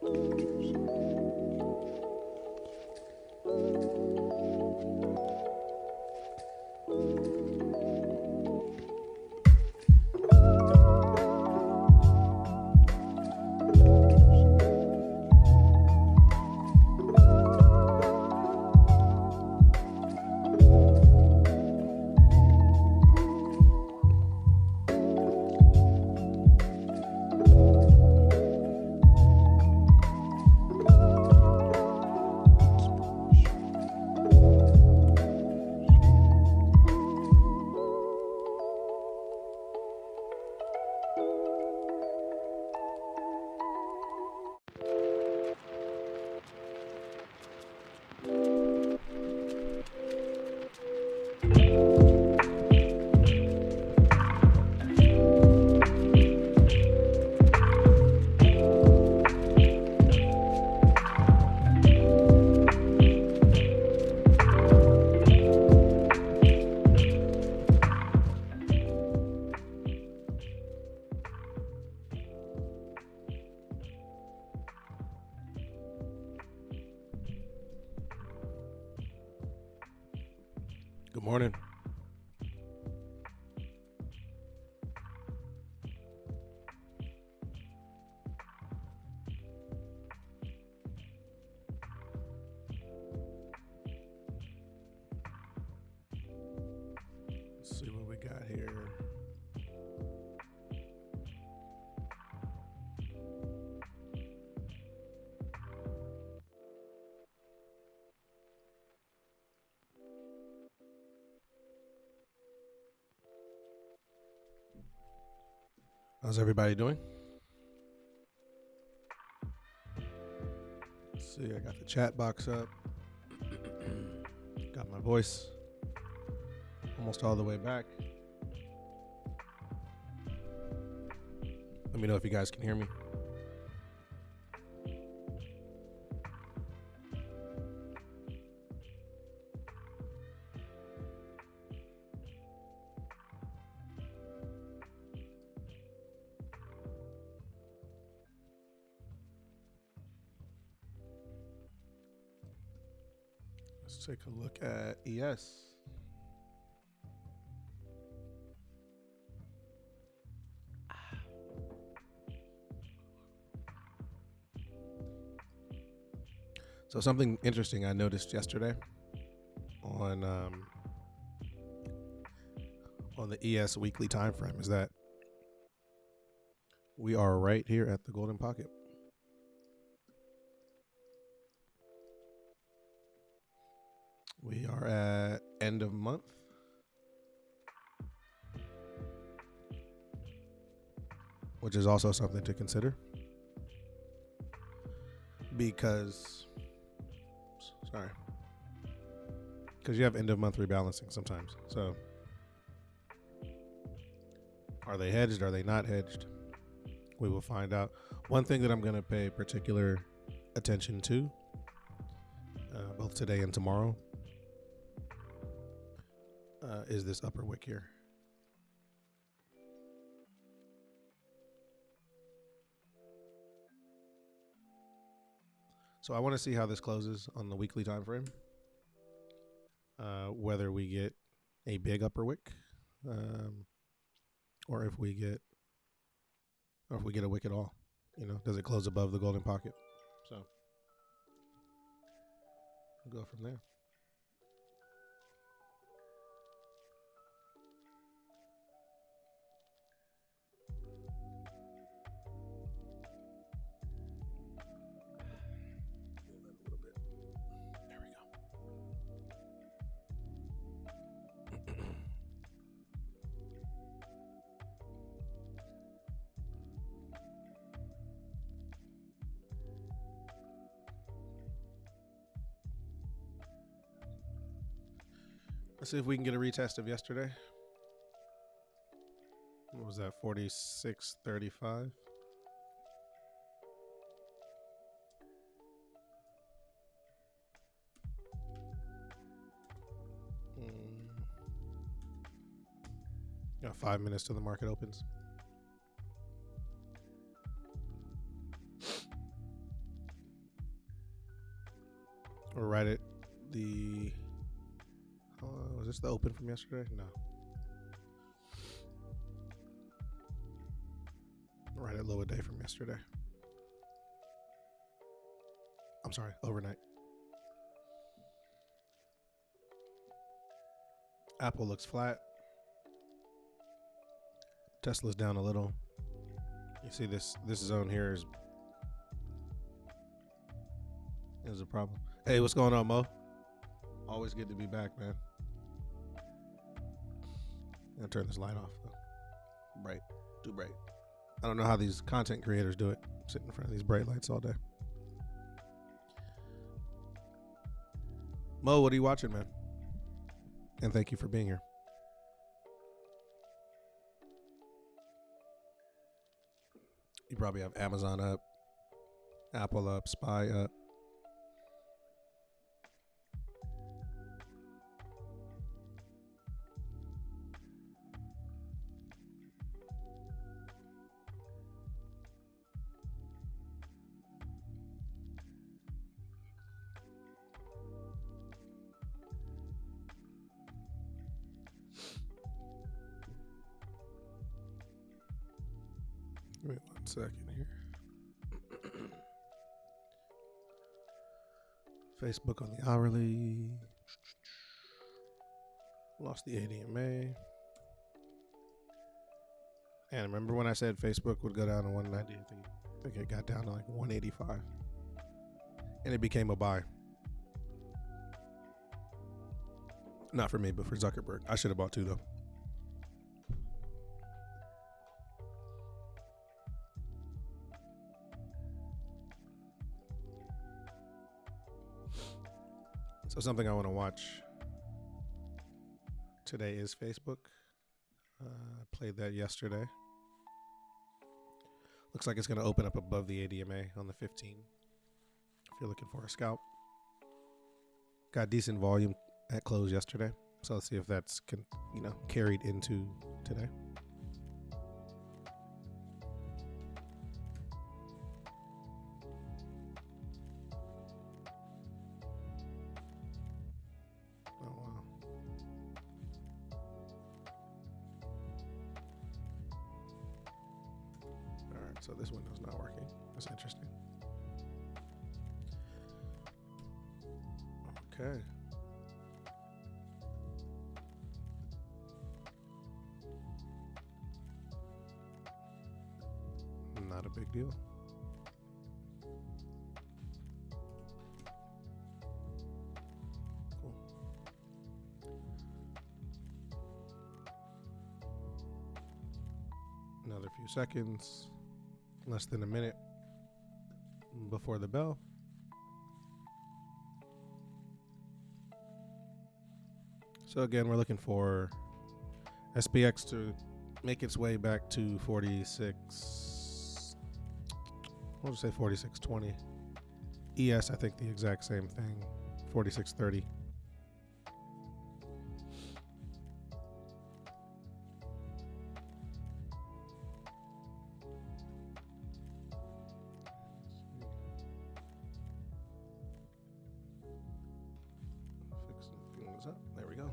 Good morning. Let's see what we got here. How's everybody doing? Let's see, I got the chat box up. Got my voice almost all the way back. Let me know if you guys can hear me. Let's take a look at ES. So something interesting I noticed yesterday on the ES weekly time frame is that we are right here at the golden pocket. We are at end of month. Which is also something to consider. Because you have end of month rebalancing sometimes. So are they hedged? Are they not hedged? We will find out. One thing that I'm going to pay particular attention to, both today and tomorrow, is this upper wick here. So I want to see how this closes on the weekly time frame. Whether we get a big upper wick, or if we get a wick at all. You know, does it close above the golden pocket? So we'll go from there. Let's see if we can get a retest of yesterday. What was that? 46.35. Got 5 minutes till the market opens. Or right at the. Was this the open from yesterday? No. Right at low a day from yesterday. I'm sorry, overnight. Apple looks flat. Tesla's down a little. You see this zone here is a problem. Hey, what's going on, Mo? Always good to be back, man. I'm gonna turn this light off though. Bright. Too bright. I don't know how these content creators do it. Sitting in front of these bright lights all day. Mo, what are you watching, man? And thank you for being here. You probably have Amazon up, Apple up, Spy up. Give me 1 second here. Facebook on the hourly. Lost the ADMA. And remember when I said Facebook would go down to 190? I think it got down to like 185. And it became a buy. Not for me, but for Zuckerberg. I should have bought 2 though. So something I want to watch today is Facebook. I played that yesterday. Looks like it's going to open up above the ADMA on the 15. If you're looking for a scalp. Got decent volume at close yesterday. So let's see if that's carried into today. So this window's not working. That's interesting. Okay. Not a big deal. Cool. Another few seconds. Less than a minute before the bell. So again, we're looking for SPX to make its way back to 46. We'll just say 46.20. ES, I think the exact same thing, 46.30. Up. There we go.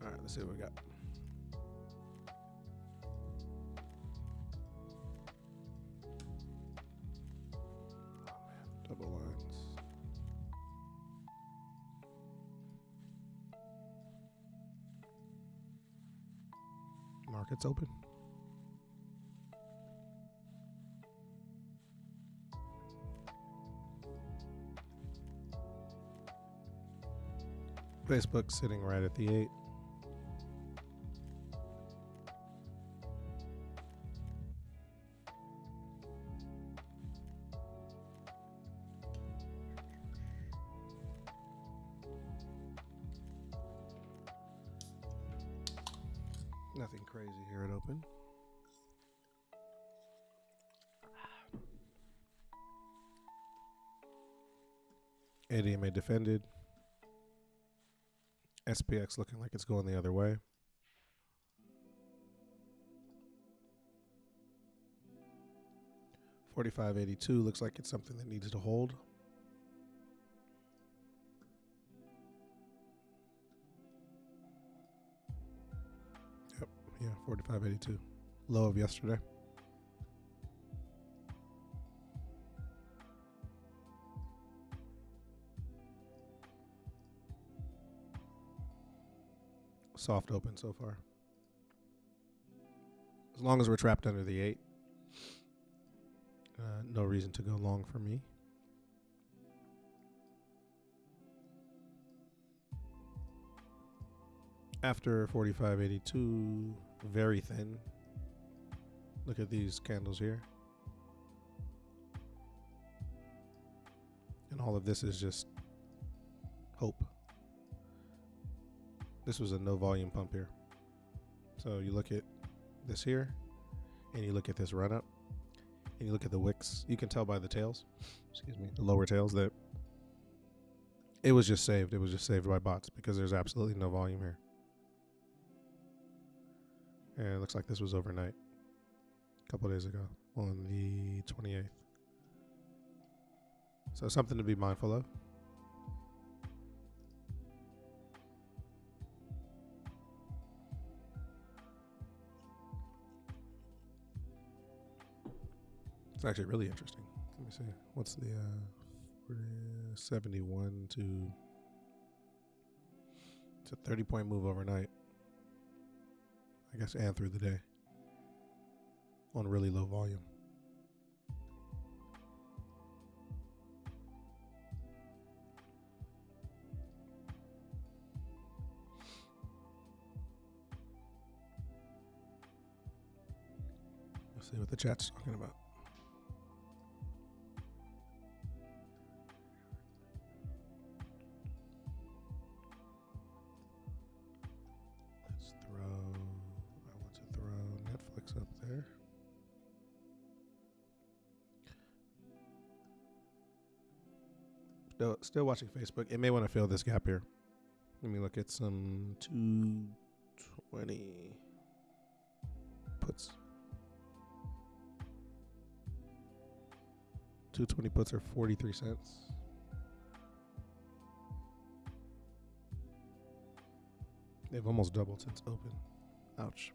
All right, let's see what we got. Oh man, double lines. Market's open. Facebook sitting right at the 8. Nothing crazy here at open. ADMA defended. SPX looking like it's going the other way. 45.82 looks like it's something that needs to hold. Yep, yeah, 45.82. Low of yesterday. Soft open so far. As long as we're trapped under the 8, no reason to go long for me. After 45.82, very thin. Look at these candles here. And all of this is just hope. This was a no volume pump here. So you look at this here, and you look at this run up, and you look at the wicks. You can tell by the tails, excuse me, the lower tails, that it was just saved. It was just saved by bots because there's absolutely no volume here. And it looks like this was overnight, a couple days ago on the 28th. So something to be mindful of. It's actually really interesting. Let me see. What's the 71 to... It's a 30-point move overnight, I guess, and through the day on really low volume. Let's see what the chat's talking about. Up there. Still watching Facebook. It may want to fill this gap here. Let me look at some 220 puts. 220 puts are 43 cents. They've almost doubled since open. Ouch.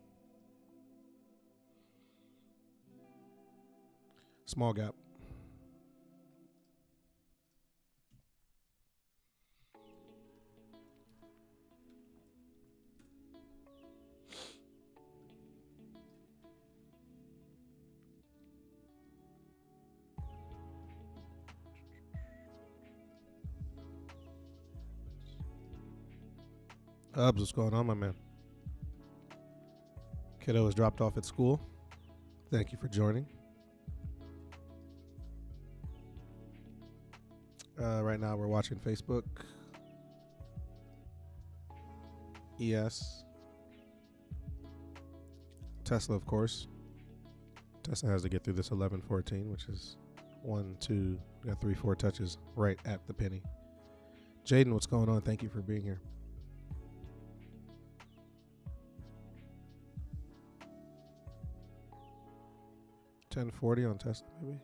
Small gap. Hubs, what's going on, my man? Kiddo was dropped off at school. Thank you for joining. Right now we're watching Facebook. ES. Tesla, of course. Tesla has to get through this 11.14, which is 1, 2, we got 3, 4 touches right at the penny. Jaden, what's going on? Thank you for being here. $10.40 on Tesla, maybe.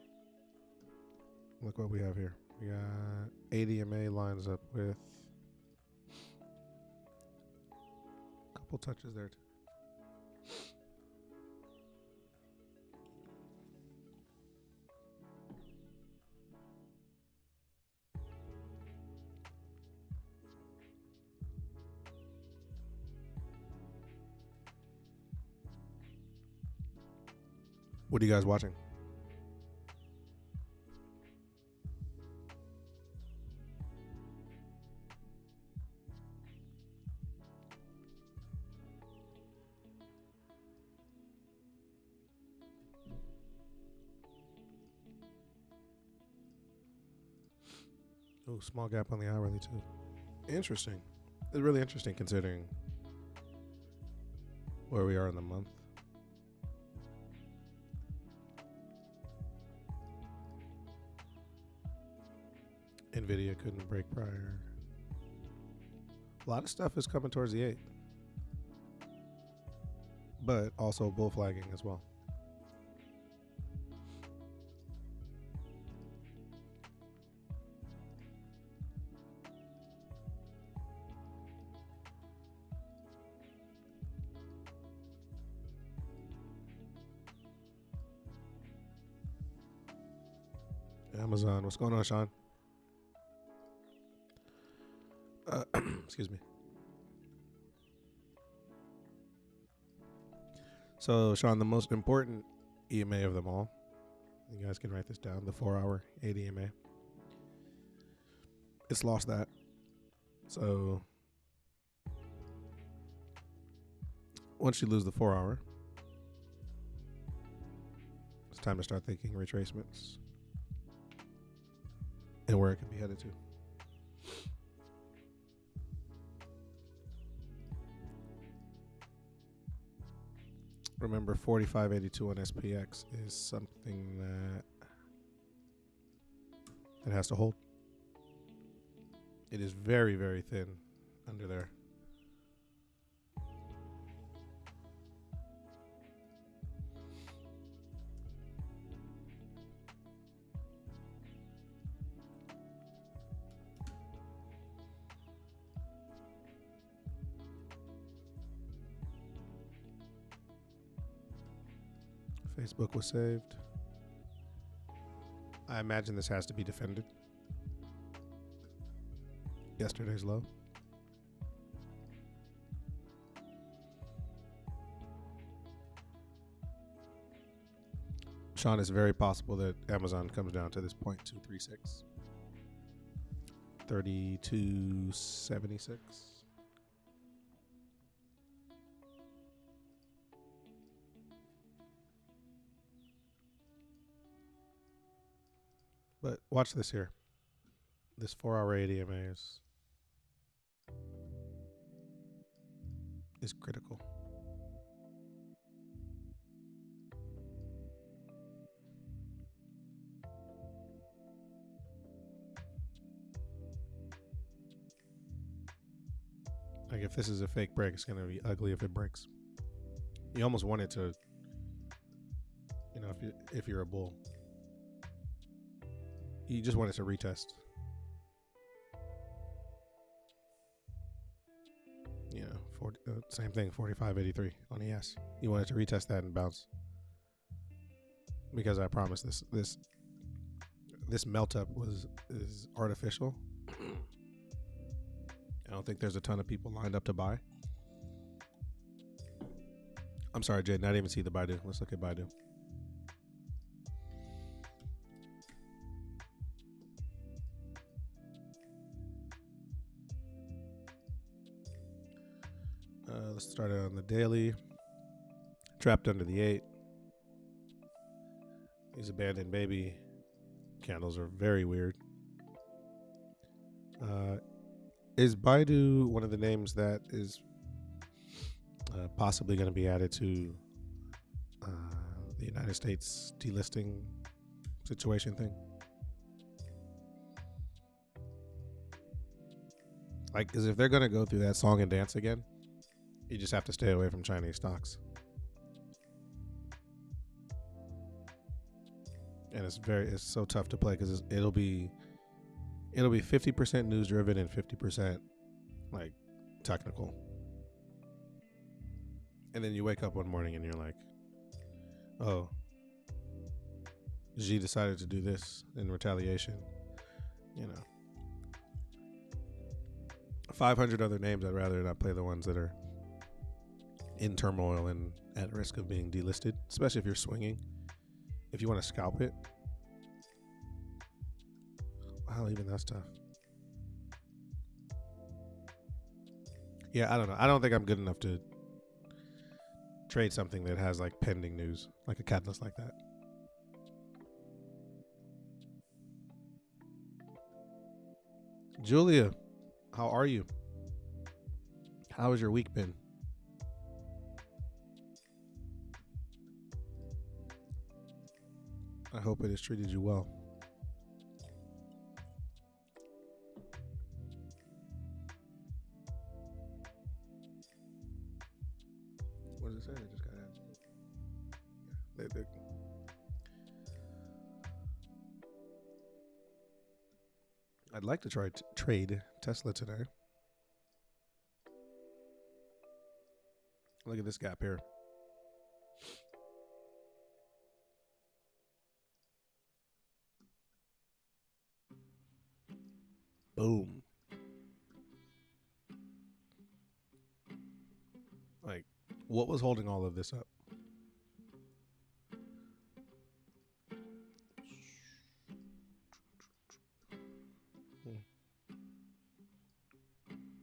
Look what we have here. We got ADMA lines up with a couple touches there too. What are you guys watching? Oh, small gap on the hourly too. Interesting. It's really interesting considering where we are in the month. Nvidia couldn't break prior. A lot of stuff is coming towards the 8, but also bull flagging as well. Amazon. What's going on, Sean? Excuse me. So, Sean, the most important EMA of them all, you guys can write this down, the 4-hour 8 EMA. It's lost that. So, once you lose the 4-hour, it's time to start thinking retracements and where it could be headed to. Remember, 4582 on SPX is something that it has to hold. It is very, very thin under there. Facebook was saved. I imagine this has to be defended. Yesterday's low. Sean, it's very possible that Amazon comes down to this 0.236. 32.76. But watch this here. This 4-hour 8 EMA is critical. Like, if this is a fake break, it's going to be ugly if it breaks. You almost want it to, you know, if you're a bull, you just want it to retest. You know, same thing, 45.83 on ES. You want it to retest that and bounce. Because I promise this melt up is artificial. I don't think there's a ton of people lined up to buy. I'm sorry, Jaden, I didn't even see the Baidu. Let's look at Baidu. Let's start it on the daily. Trapped under the 8. These abandoned baby candles are very weird. Is Baidu one of the names that is possibly going to be added to the United States delisting situation thing? Like, because if they're going to go through that song and dance again, you just have to stay away from Chinese stocks. And it's so tough to play because it'll be 50% news driven and 50% like technical. And then you wake up one morning and you're like, oh, Xi decided to do this in retaliation. You know, 500 other names. I'd rather not play the ones that are in turmoil and at risk of being delisted, especially if you're swinging. If you want to scalp it, wow, even that's tough. Yeah, I don't know. I don't think I'm good enough to trade something that has like pending news, like a catalyst like that. Julia, how are you? How has your week been? I hope it has treated you well. What does it say? They just got added. I'd like to try trade Tesla today. Look at this gap here. Boom. Like, what was holding all of this up?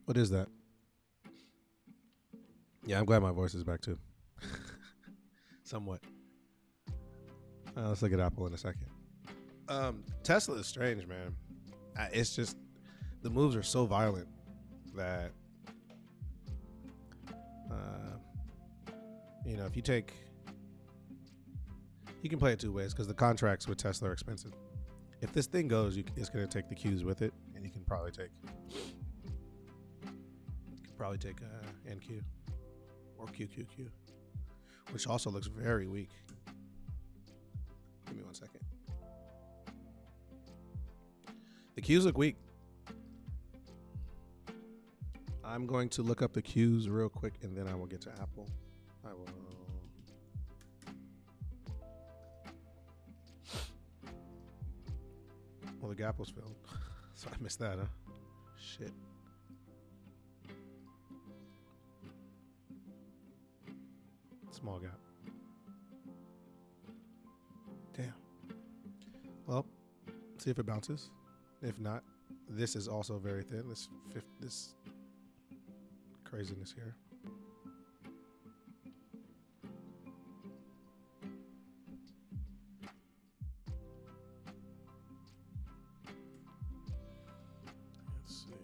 What is that? Yeah, I'm glad my voice is back too. Somewhat. Let's look at Apple in a second. Tesla is strange, man. It's just the moves are so violent that if you can play it two ways because the contracts with Tesla are expensive. If this thing goes, it's going to take the Qs with it, and you can probably take NQ or QQQ, which also looks very weak. Give me 1 second. The Qs look weak. I'm going to look up the Qs real quick, and then I will get to Apple. I will. Well, the gap was filled, so I missed that, huh? Shit. Small gap. Damn. Well, see if it bounces. If not, this is also very thin. This craziness here. Let's see.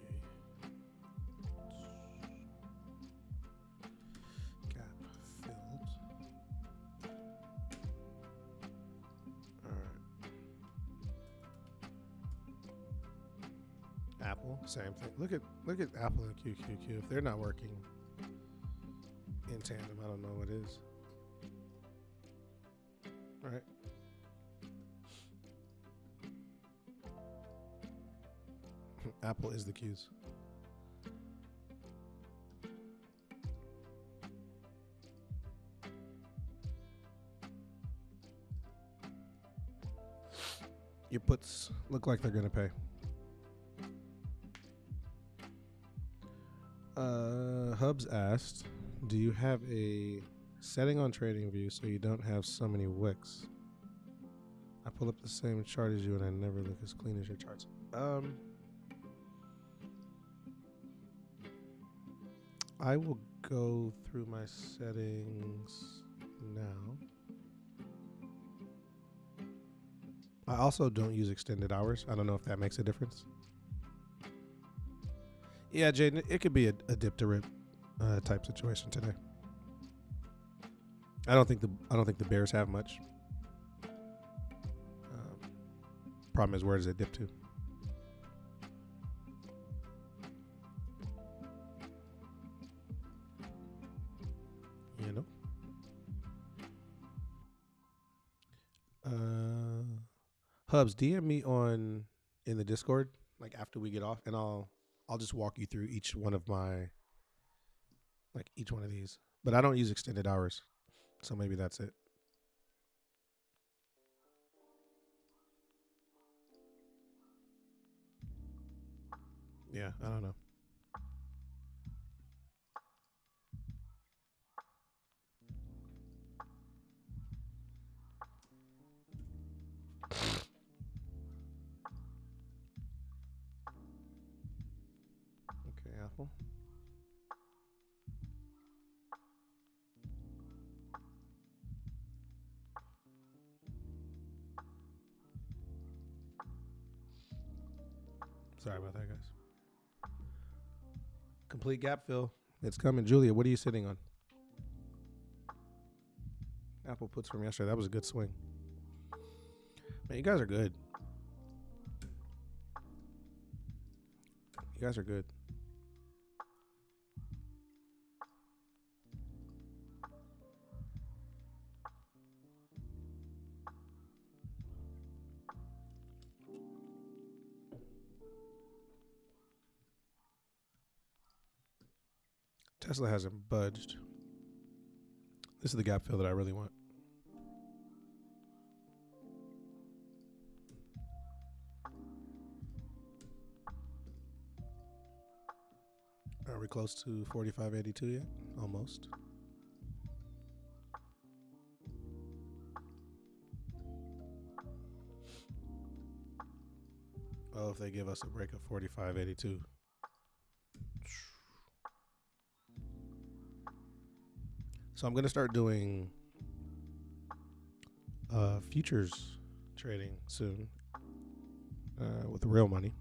Gap filled. All right. Apple, same thing. Look at Apple and QQQ. If they're not working in tandem, I don't know what is. All right. Apple is the Qs. Your puts look like they're going to pay. Hubs asked, do you have a setting on TradingView so you don't have so many wicks? I pull up the same chart as you and I never look as clean as your charts. I will go through my settings now. I also don't use extended hours. I don't know if that makes a difference. Yeah, Jaden, it could be a dip to rip type situation today. I don't think the Bears have much. Problem is, where does it dip to? You know. Hubs, DM me in the Discord like after we get off, and I'll just walk you through each one of these. But I don't use extended hours, so maybe that's it. Yeah, I don't know. Okay, Apple. Sorry about that, guys. Complete gap fill. It's coming. Julia, what are you sitting on? Apple puts from yesterday. That was a good swing. Man, you guys are good. You guys are good. Tesla hasn't budged. This is the gap fill that I really want. Are we close to 45.82 yet? Almost. Oh, if they give us a break of 45.82. So I'm going to start doing futures trading soon with real money.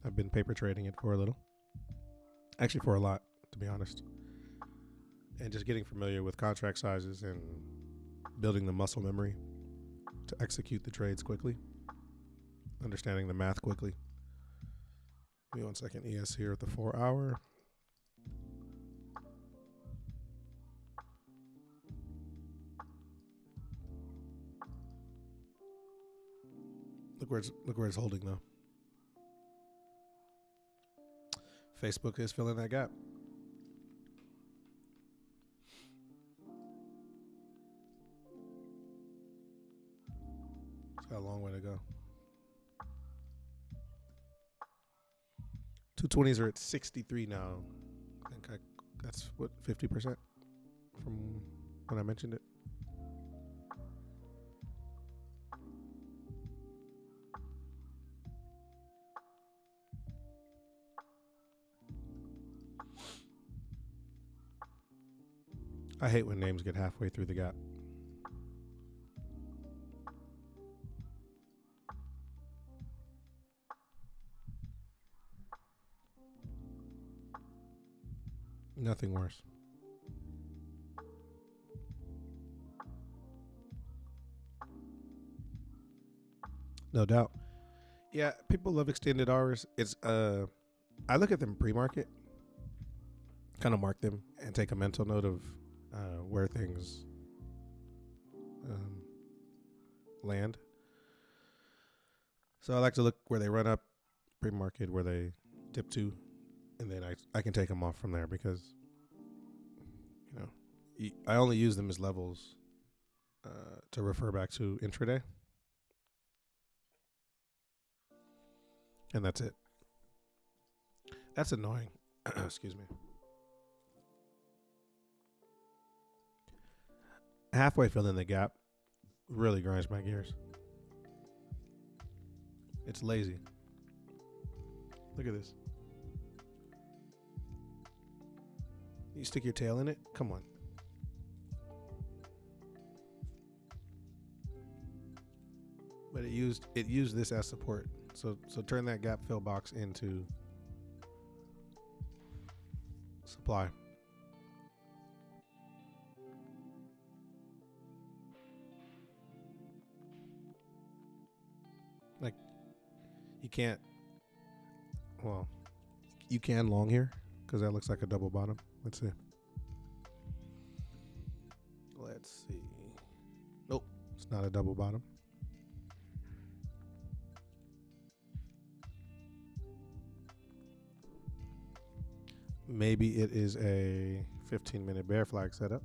I've been paper trading it for a little. Actually, for a lot, to be honest. And just getting familiar with contract sizes and building the muscle memory to execute the trades quickly. Understanding the math quickly. Give me 1 second. ES here at the 4 hour. Look where it's holding though. Facebook is filling that gap. It's got a long way to go. 220s are at 63 now. I think that's what, 50% from when I mentioned it. I hate when names get halfway through the gap. Nothing worse. No doubt. Yeah, people love extended hours. It's I look at them pre-market, kind of mark them, and take a mental note of where things land. So I like to look where they run up, pre-market, where they dip to, and then I can take them off from there because, you know, I only use them as levels to refer back to intraday. And that's it. That's annoying. Excuse me. Halfway filling the gap really grinds my gears. It's lazy. Look at this. You stick your tail in it? Come on. But it used this as support. So turn that gap fill box into supply. Like, you can't, well, you can long here because that looks like a double bottom. Let's see. Nope, it's not a double bottom. Maybe it is a 15-minute bear flag setup.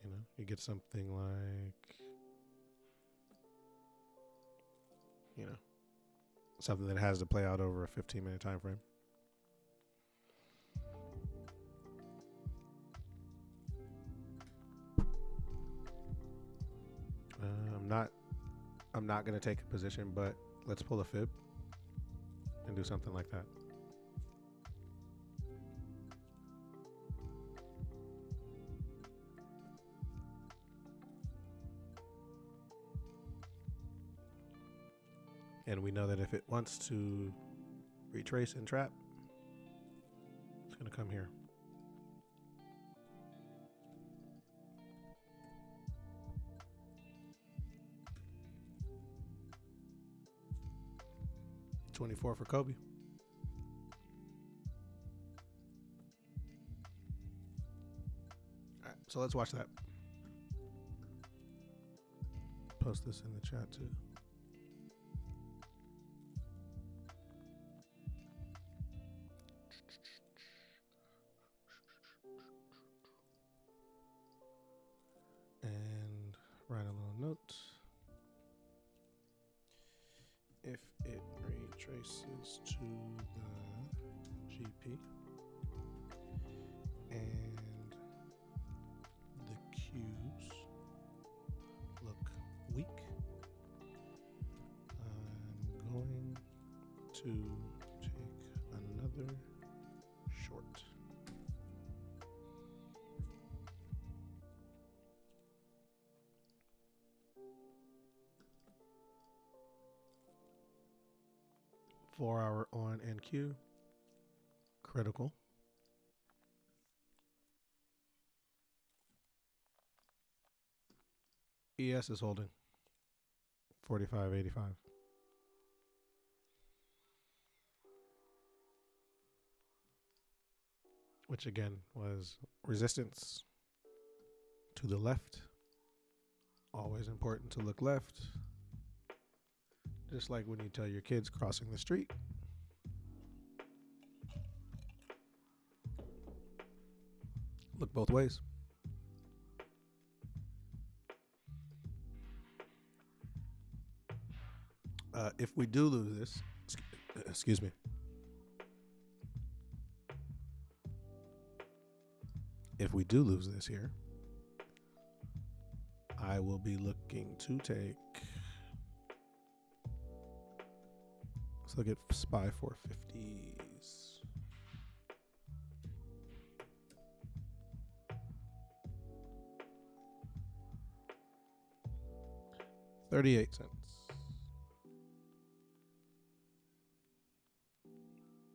You know, you get something like, you know, something that has to play out over a 15-minute time frame. I'm not going to take a position, but let's pull a fib and do something like that. And we know that if it wants to retrace and trap, it's going to come here. $24 for Kobe. All right, so let's watch that. Post this in the chat too. And write a little note. If it retraces traces to the GP, and the Qs look weak. I'm going to take another short. Four-hour on NQ, critical. ES is holding 45.85. Which again was resistance to the left. Always important to look left. Just like when you tell your kids crossing the street. Look both ways. If we do lose this, excuse me. If we do lose this here, I will be looking to take, let's look at SPY 450s. $0.38.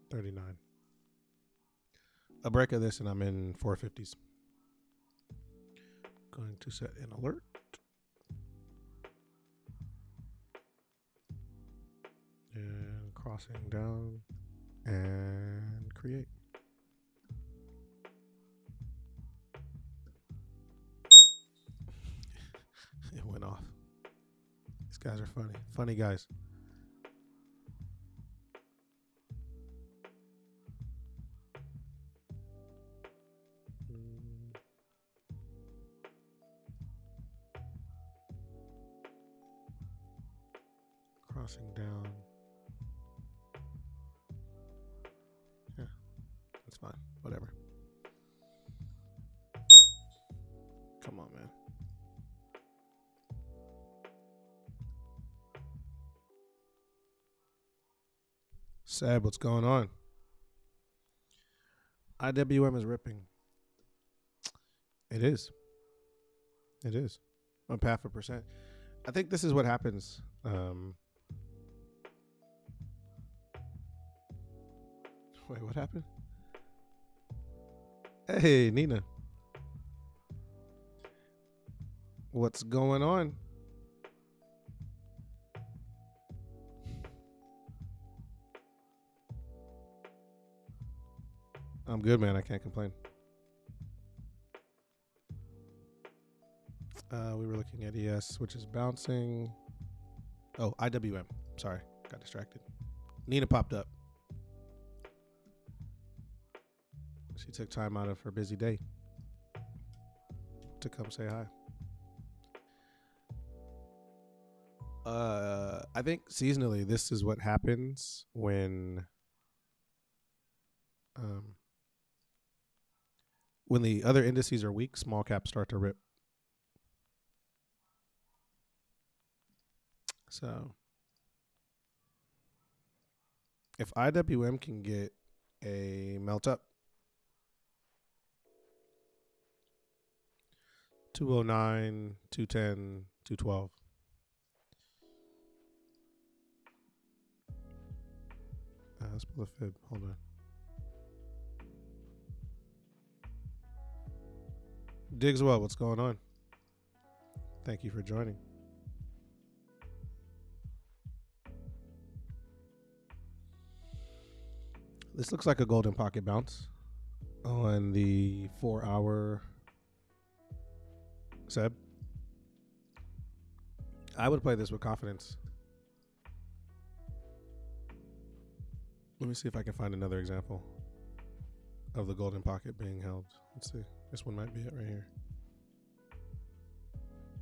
$0.39. A break of this and I'm in 450s. Going to set an alert. And crossing down and create. It went off. These guys are funny. Funny guys. Crossing down. Yeah, that's fine. Whatever. Come on, man. Sab, what's going on? IWM is ripping. It is. It is. Up 0.5%. I think this is what happens. Wait, what happened? Hey, Nina. What's going on? I'm good, man. I can't complain. We were looking at ES, which is bouncing. Oh, IWM. Sorry, got distracted. Nina popped up. She took time out of her busy day to come say hi. I think seasonally, this is what happens when the other indices are weak, small caps start to rip. So if IWM can get a melt up, 209, 210, 212. Let's pull a fib. Hold on. Diggswell, what's going on? Thank you for joining. This looks like a golden pocket bounce on the 4-hour Seb. I would play this with confidence. Let me see if I can find another example of the golden pocket being held. Let's see. This one might be it right here.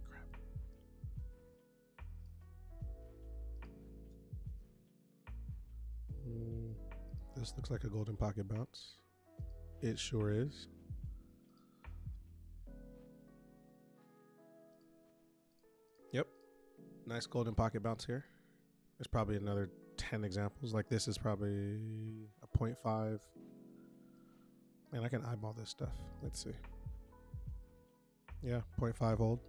Crap. This looks like a golden pocket bounce. It sure is. Yep. Nice golden pocket bounce here. There's probably another 10 examples. Like this is probably a 0.5. Man, I can eyeball this stuff. Let's see. Yeah, 0.5 hold.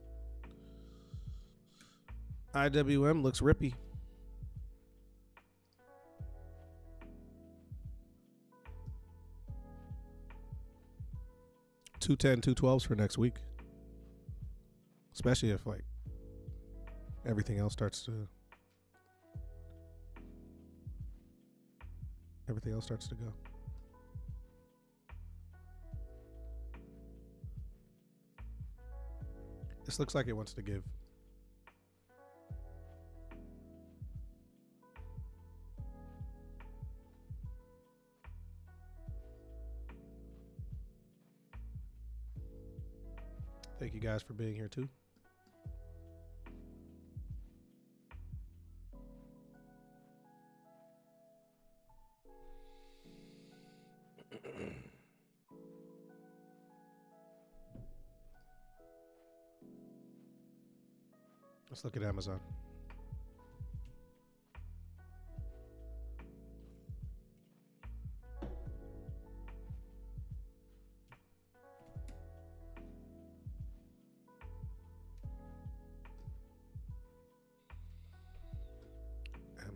IWM looks rippy. 210, 212s for next week. Especially if like everything else starts to go. This looks like it wants to give. Thank you guys for being here too. Let's look at Amazon.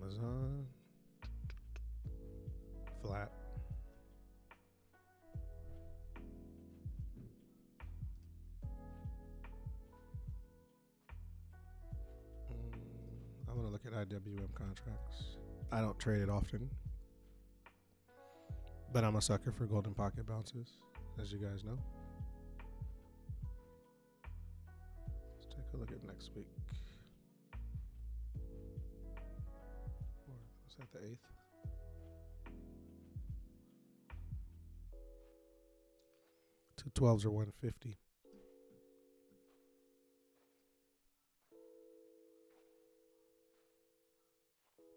Amazon. Flat. I'm going to look at IWM contracts. I don't trade it often, but I'm a sucker for golden pocket bounces, as you guys know. Let's take a look at next week. Was that the 8th? Two 12s are 150.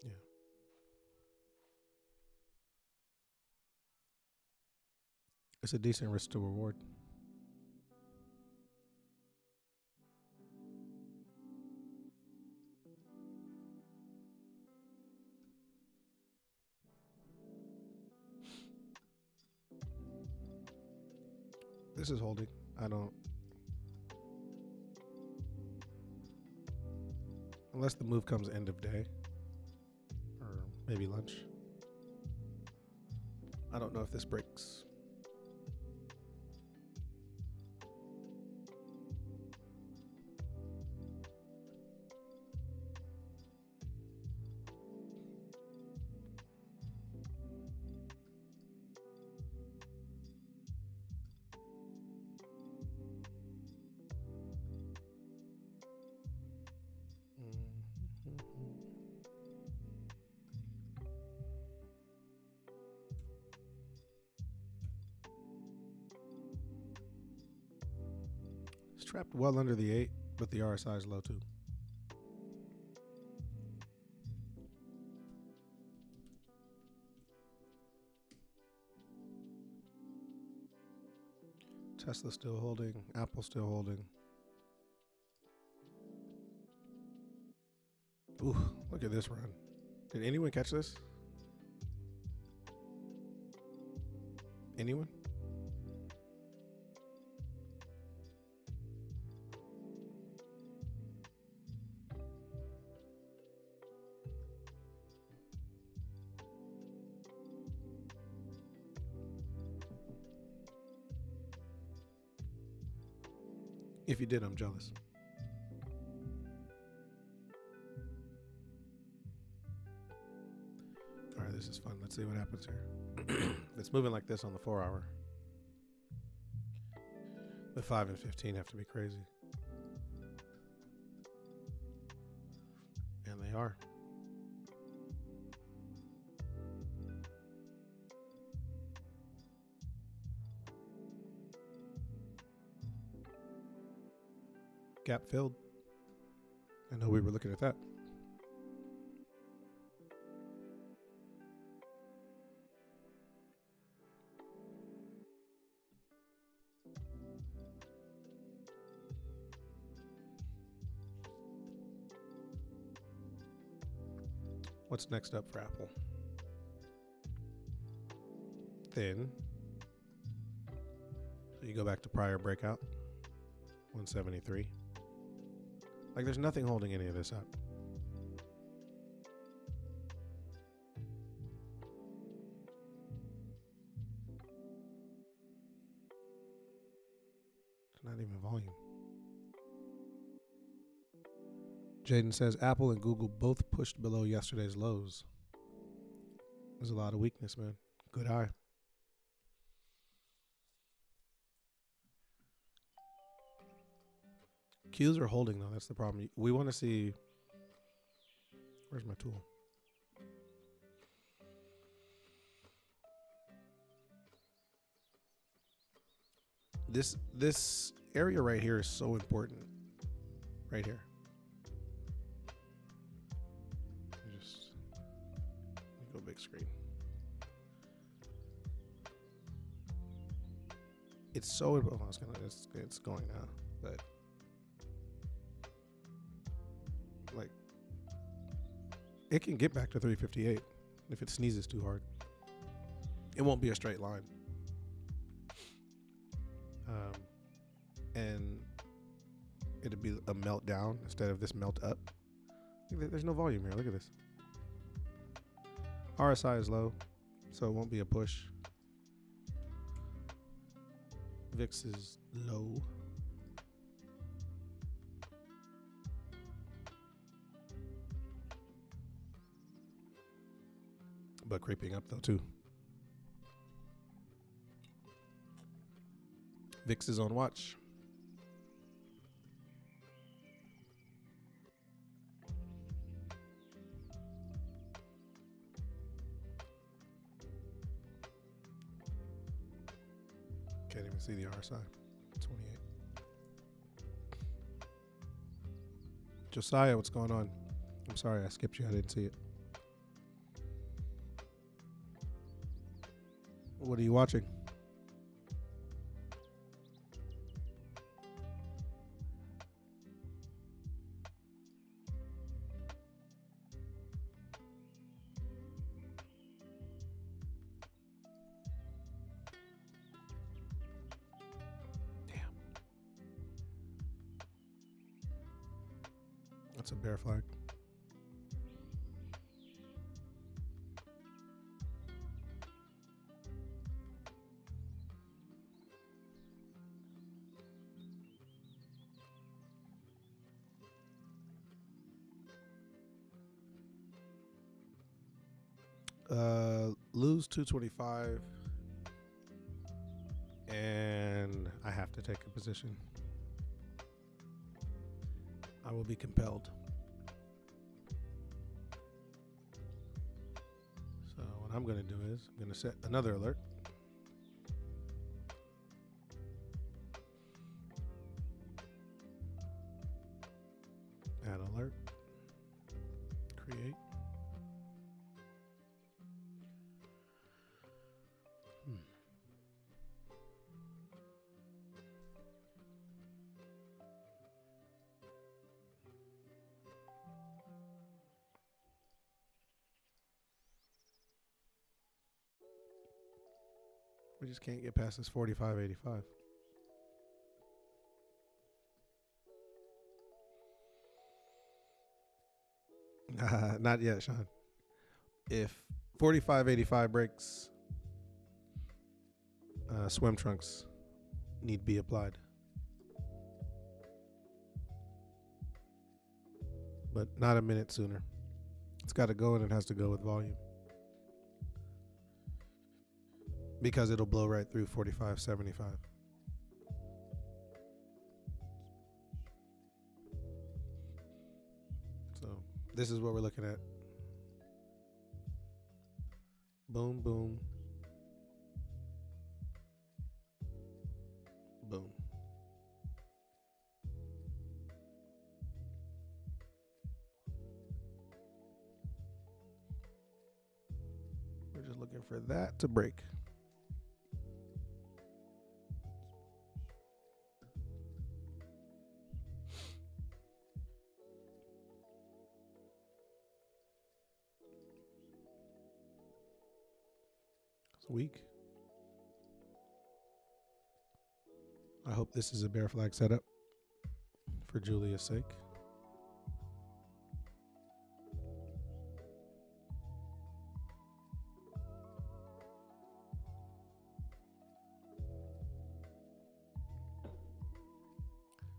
Yeah. It's a decent risk to reward. This is holding. I don't. Unless the move comes end of day. Or maybe lunch. I don't know if this breaks. It's trapped well under the 8, but the RSI is low too. Tesla still holding. Apple still holding. Ooh, look at this run. Did anyone catch this? Anyone? If you did, I'm jealous. All right, this is fun. Let's see what happens here. It's moving like this on the 4-hour. The 5 and 15 have to be crazy. And they are. Gap filled. I know we were looking at that. What's next up for Apple? Thin. So you go back to prior breakout, 173. Like there's nothing holding any of this up. It's not even volume. Jaden says Apple and Google both pushed below yesterday's lows. There's a lot of weakness, man. Good eye. Qs are holding though. That's the problem. We want to see. Where's my tool? This area right here is so important. Right here. Just go big screen. It's so. Oh, it's going now, but like it can get back to 358 if it sneezes too hard. It won't be a straight line. And it'll be a melt down instead of this melt up. There's no volume here. Look at this. RSI is low, so it won't be a push. VIX is low. But creeping up though too. VIX is on watch. Can't even see the RSI. 28. Josiah, what's going on? I'm sorry I skipped you. I didn't see it. What are you watching? That's a bear flag. Lose 225 and I have to take a position. I will be compelled. So what I'm going to do is I'm going to set another alert. Add alert. Create. We just can't get past this 45.85. Not yet, Sean. If 45.85 breaks, swim trunks need be applied. But not a minute sooner. It's got to go and it has to go with volume. Because it'll blow right through 45.75. So this is what we're looking at. Boom, boom. Boom. We're just looking for that to break. It's weak. I hope this is a bear flag setup for Julia's sake.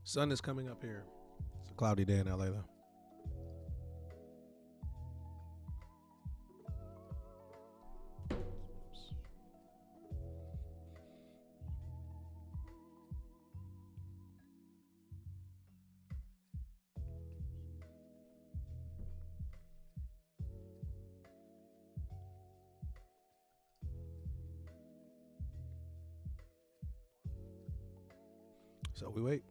Sun is coming up here. It's a cloudy day in LA though. So we wait.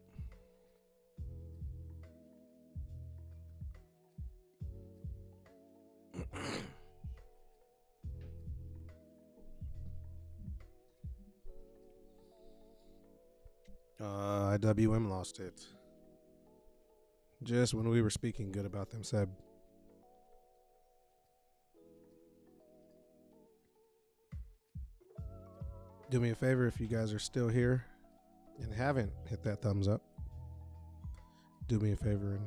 IWM lost it. Just when we were speaking good about them, Seb. Do me a favor if you guys are still here and haven't hit that thumbs up. Do me a favor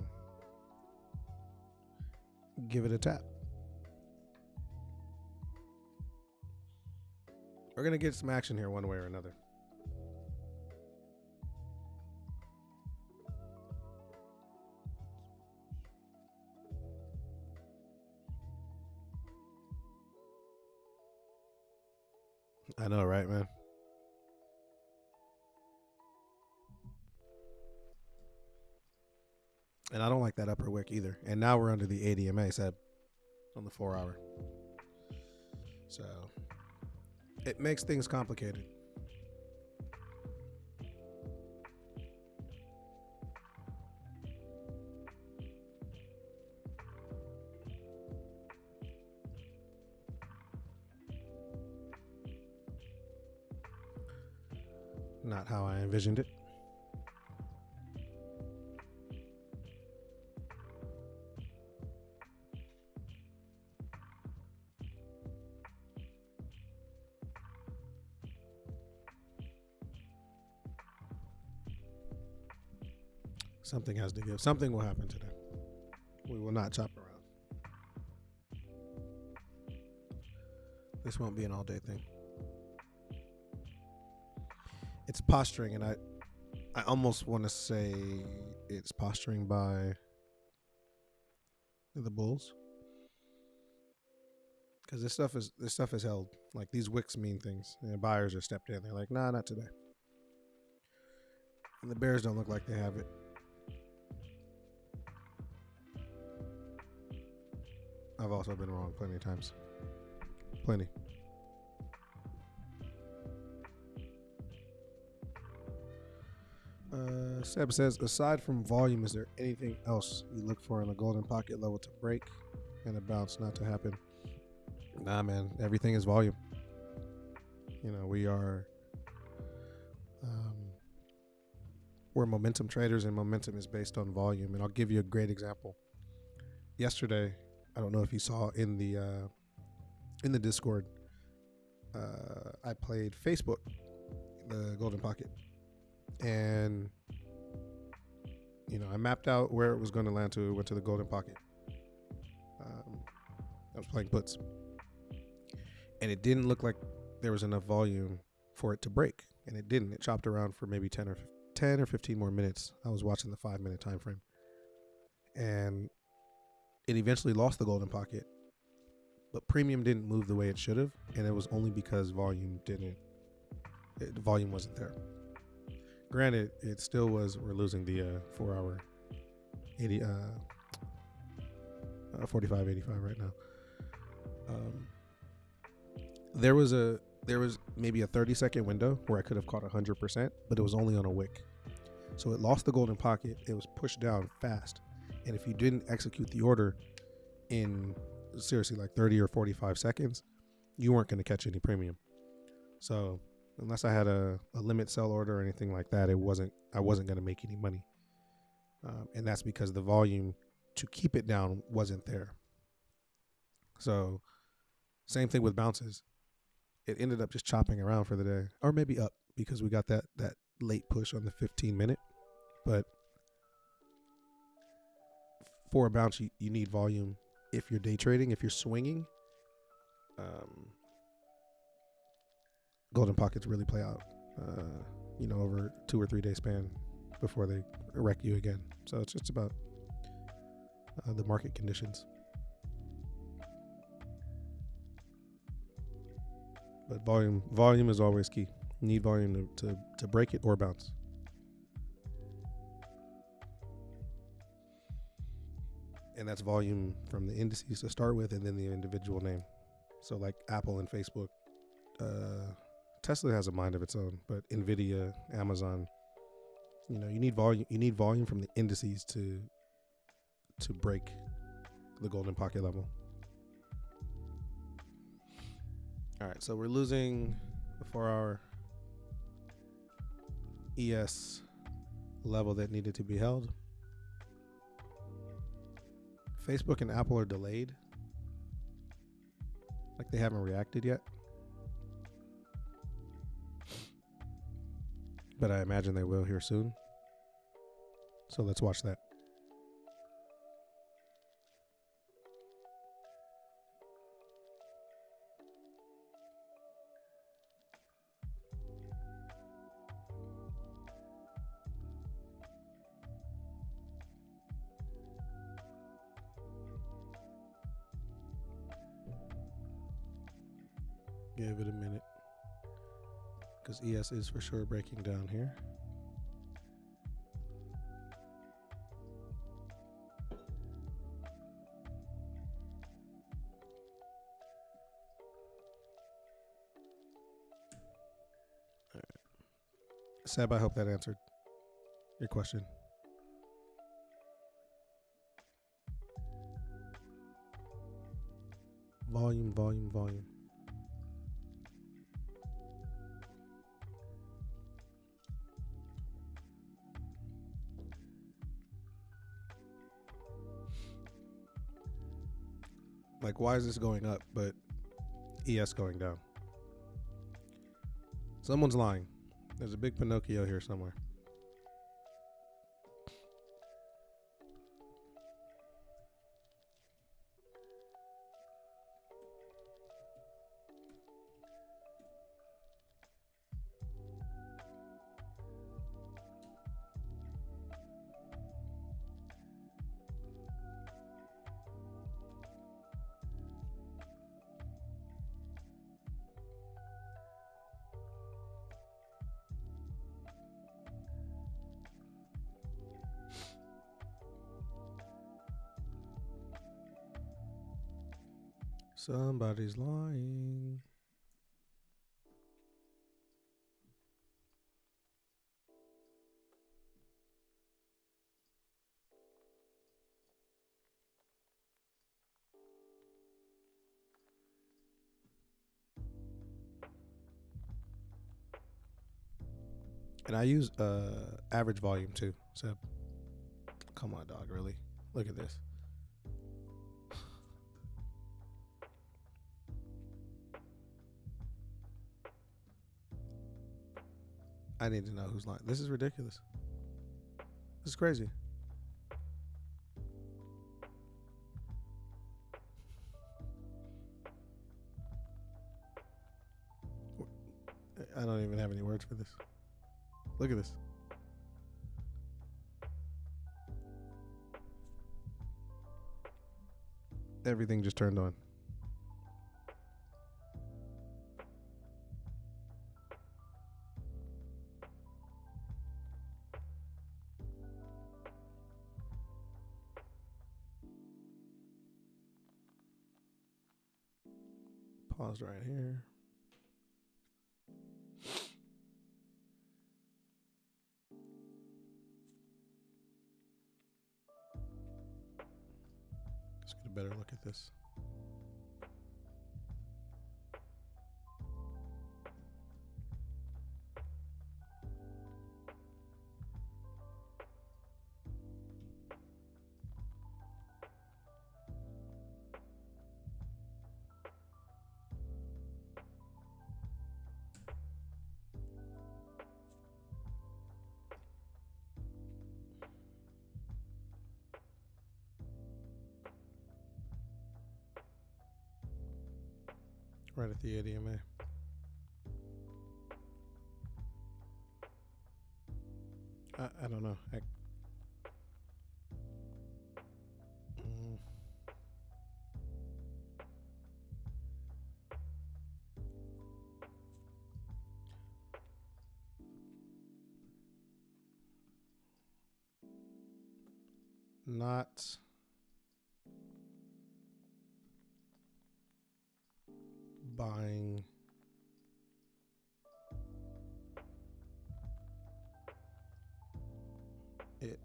and give it a tap. We're going to get some action here one way or another. I know, right, man? And I don't like that upper wick either. And now we're under the ADMA, Seb, on the 4 hour. So it makes things complicated. Not how I envisioned it. Something has to give. Something will happen today. We will not chop around. This won't be an all-day thing. It's posturing, and I almost want to say it's posturing by the bulls, because this stuff is held. Like, these wicks mean things. And buyers are stepped in. They're like, nah, not today. And the bears don't look like they have it. I've also been wrong plenty of times. Plenty. Seb says, aside from volume, is there anything else you look for in the golden pocket level to break and a bounce not to happen? Nah, man. Everything is volume. You know, we're momentum traders, and momentum is based on volume. And I'll give you a great example. Yesterday, I don't know if you saw in the Discord, I played Facebook, the golden pocket, and you know, I mapped out where it was going to land to. It went to the golden pocket. I was playing puts, and it didn't look like there was enough volume for it to break, and it didn't. It chopped around for maybe 10 or 15 more minutes. I was watching the 5-minute time frame, and it eventually lost the golden pocket, but premium didn't move the way it should have, and it was only because volume wasn't there. Granted, it still was. We're losing the 4 hour 45.85 right now. There was maybe a 30-second window where I could have caught 100%, but it was only on a wick. So it lost the golden pocket. It was pushed down fast, and if you didn't execute the order in seriously like 30 or 45 seconds, you weren't going to catch any premium. So unless I had a limit sell order or anything like that, I wasn't going to make any money. And that's because the volume to keep it down wasn't there. So same thing with bounces. it ended up just chopping around for the day, or maybe up because we got that late push on the 15-minute. But for a bounce, you need volume if you're day trading. If you're swinging, golden pockets really play out, over 2 or 3 day span before they wreck you again. So it's just about the market conditions. But volume is always key. You need volume to break it or bounce. And that's volume from the indices to start with, and then the individual name. So like Apple and Facebook, Tesla has a mind of its own, but Nvidia, Amazon, you need volume. You need volume from the indices to break the golden pocket level. All right, so we're losing the 4-hour ES level that needed to be held. Facebook and Apple are delayed. Like they haven't reacted yet. But I imagine they will here soon. So let's watch that. Give it a minute, because ES is for sure breaking down here. All right. Seb, I hope that answered your question. Volume. Like, why is this going up, but ES going down? Someone's lying. There's a big Pinocchio here somewhere. Somebody's lying. And I use average volume too. So, come on, dog. Really? Look at this. I need to know who's lying. This is ridiculous. This is crazy. I don't even have any words for this. Look at this. Everything just turned on. Pause right here. Let's get a better look at this. right at the ADMA. I don't know. Not buying it.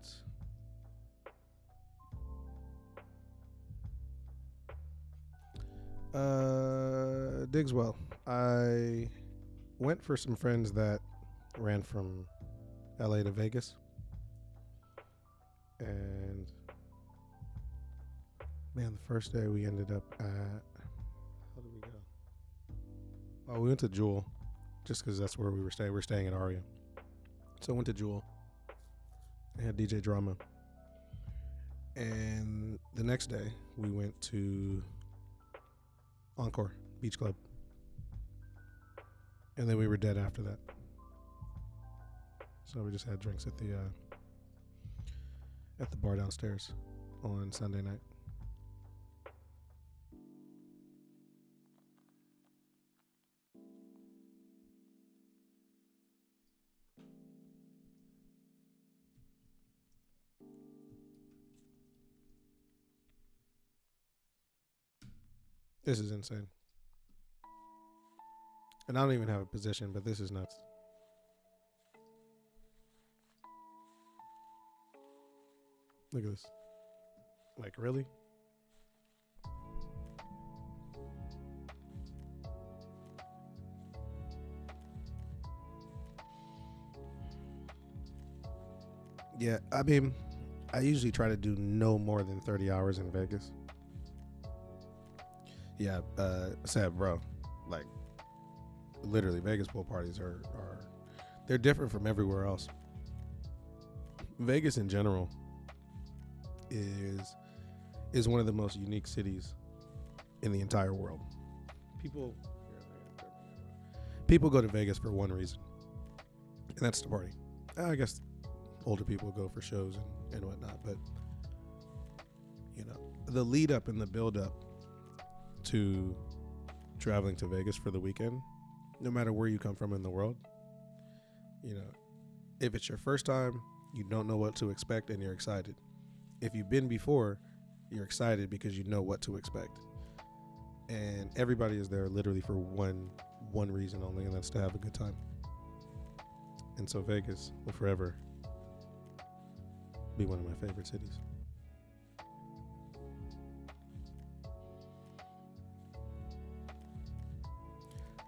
Digs well. I went for some friends that ran from LA to Vegas. And man, the first day we ended up at, how did we go? Oh, we went to Jewel, just because that's where we were staying. We were staying at Aria. So I went to Jewel. I had DJ Drama. And the next day, we went to Encore Beach Club. And then we were dead after that. So we just had drinks at the bar downstairs on Sunday night. This is insane. And I don't even have a position, but this is nuts. Look at this. Like, really? Yeah, I mean, I usually try to do no more than 30 hours in Vegas. Yeah, Seb, bro, like, literally, Vegas pool parties are they're different from everywhere else. Vegas in general is one of the most unique cities in the entire world. People go to Vegas for one reason, and that's to party. I guess older people go for shows and whatnot, but you know, the lead up and the build up to traveling to Vegas for the weekend, no matter where you come from in the world, you know, if it's your first time, you don't know what to expect and you're excited. If you've been before, you're excited because you know what to expect. And everybody is there literally for one reason only, and that's to have a good time. And so Vegas will forever be one of my favorite cities.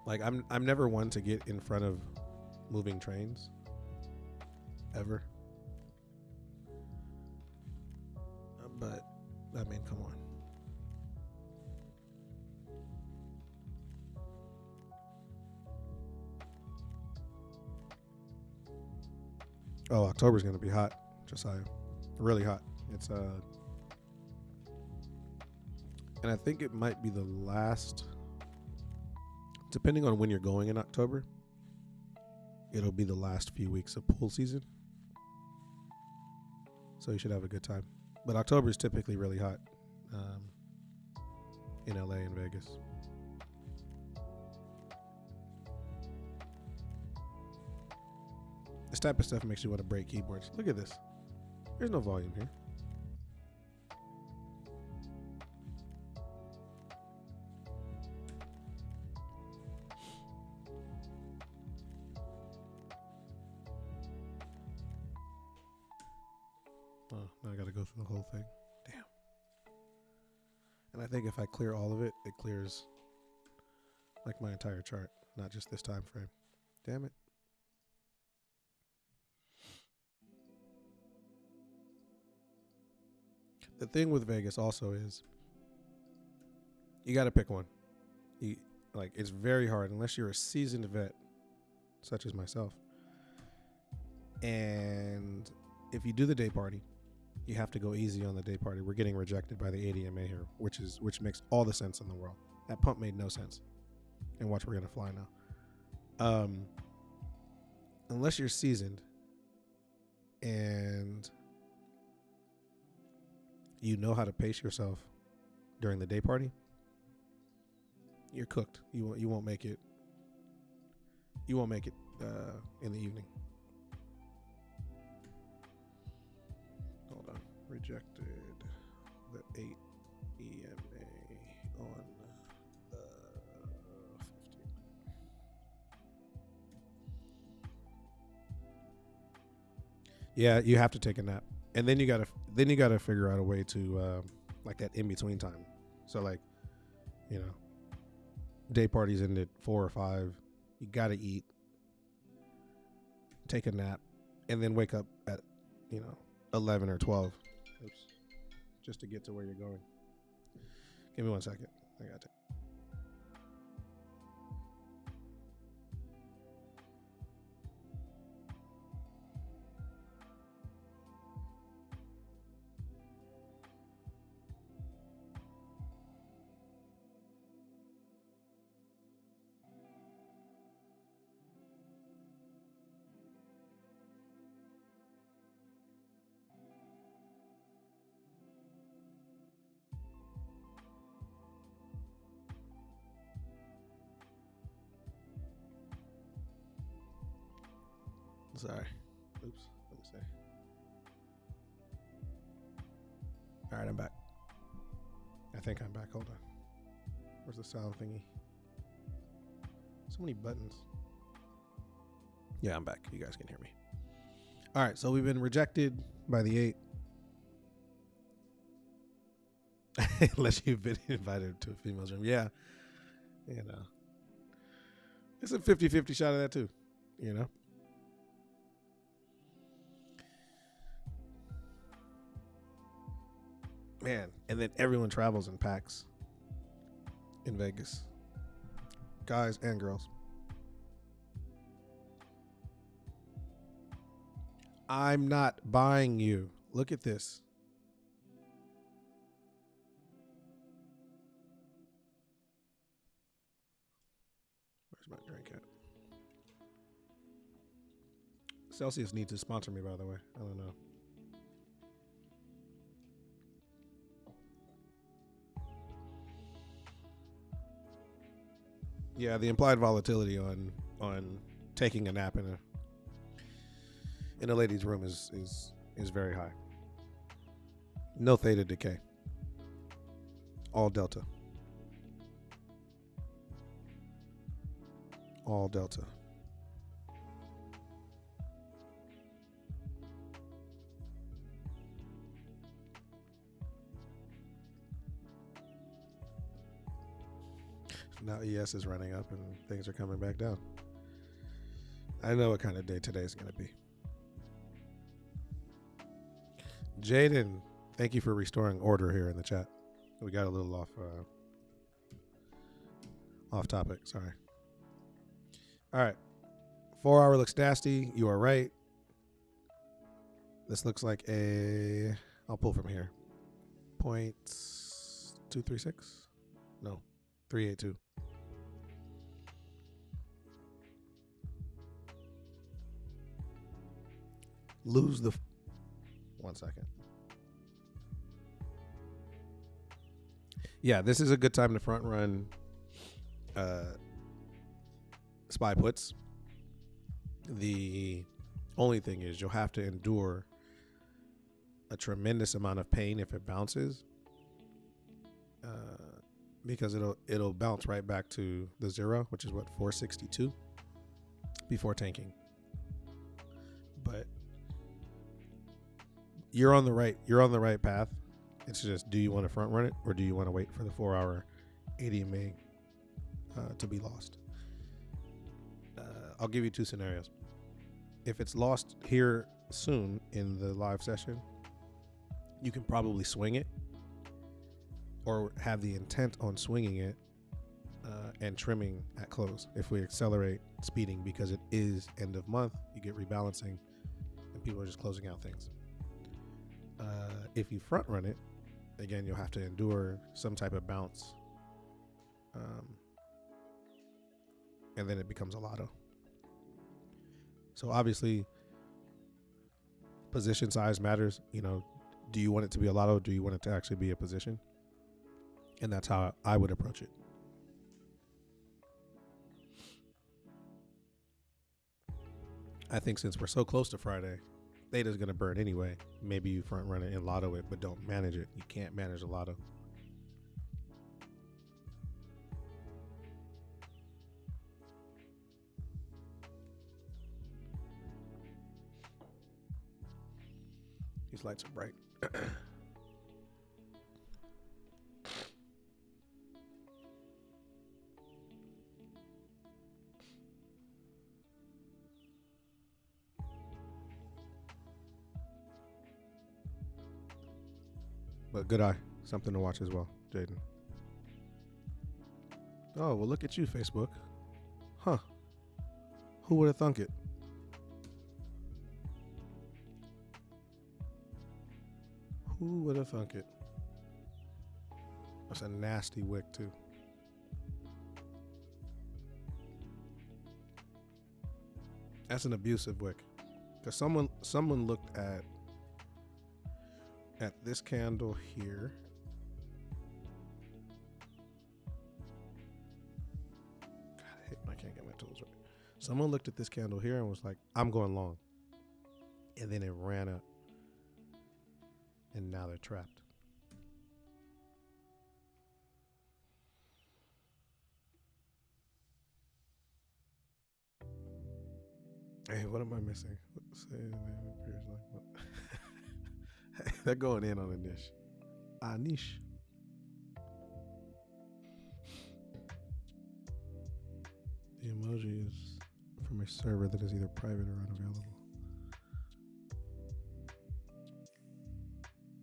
Like, I'm never one to get in front of moving trains, ever. But I mean, come on. Oh, October's gonna be hot, Josiah. Really hot. It's and I think it might be the last, depending on when you're going in October, it'll be the last few weeks of pool season. So you should have a good time. But October is typically really hot in LA and Vegas. This type of stuff makes you want to break keyboards. Look at this. There's no volume here. Oh, now I got to go through the whole thing. Damn. And I think if I clear all of it, it clears like my entire chart, not just this time frame. Damn it. The thing with Vegas also is you got to pick one. It's very hard unless you're a seasoned vet, such as myself. And if you do the day party, you have to go easy on the day party. We're getting rejected by the ADMA here, which makes all the sense in the world. That pump made no sense. and watch, we're gonna fly now. Unless you're seasoned and you know how to pace yourself during the day party, you're cooked. You won't make it. You won't make it in the evening. Hold on. Rejected the 8 EMA on the 15th. Yeah, you have to take a nap, and then you gotta figure out a way to like that in between time. So like, you know, day parties end at 4 or 5. You gotta eat, take a nap, and then wake up at 11 or 12. Oops. Just to get to where you're going. Give me 1 second. I got to. Sorry. Oops. Let me see. All right, I'm back. I think I'm back. Hold on. Where's the sound thingy? So many buttons. Yeah, I'm back. You guys can hear me. All right, so we've been rejected by the 8. Unless you've been invited to a female's room. Yeah. It's a 50-50 shot of that too. Man, and then everyone travels in packs in Vegas. Guys and girls. I'm not buying you. Look at this. Where's my drink at? Celsius needs to sponsor me, by the way. I don't know. Yeah, the implied volatility on taking a nap in a lady's room is very high. No theta decay. All delta. All delta. Now ES is running up and things are coming back down. I know what kind of day today is going to be. Jaden, thank you for restoring order here in the chat. We got a little off topic. Sorry. All right. 4 hour looks nasty. You are right. This looks like I'll pull from here. 0.236? No, 382. Lose the 1 second. Yeah, this is a good time to front run SPY puts. The only thing is you'll have to endure a tremendous amount of pain if it bounces, because it'll bounce right back to the 0, which is what, 462 before tanking. But you're on the right path. It's just, do you want to front run it or do you want to wait for the 4 hour ADMA to be lost? I'll give you 2 scenarios. If it's lost here soon in the live session, you can probably swing it or have the intent on swinging it and trimming at close. If we accelerate speeding because it is end of month, you get rebalancing and people are just closing out things. If you front run it, again, you'll have to endure some type of bounce and then it becomes a lotto. So obviously, position size matters. Do you want it to be a lotto? Do you want it to actually be a position? And that's how I would approach it. I think since we're so close to Friday, Theta's going to burn anyway. Maybe you front run it and lotto it, but don't manage it. You can't manage a lotto. These lights are bright. But good eye. Something to watch as well, Jaden. Oh, well, look at you, Facebook. Huh. Who would have thunk it? Who would have thunk it? That's a nasty wick, too. That's an abusive wick. Because someone looked at this candle here. God, I can't get my tools right. Someone looked at this candle here and was like, I'm going long. And then it ran up. And now they're trapped. Hey, what am I missing? They're going in on a niche. A niche. The emoji is from a server that is either private or unavailable.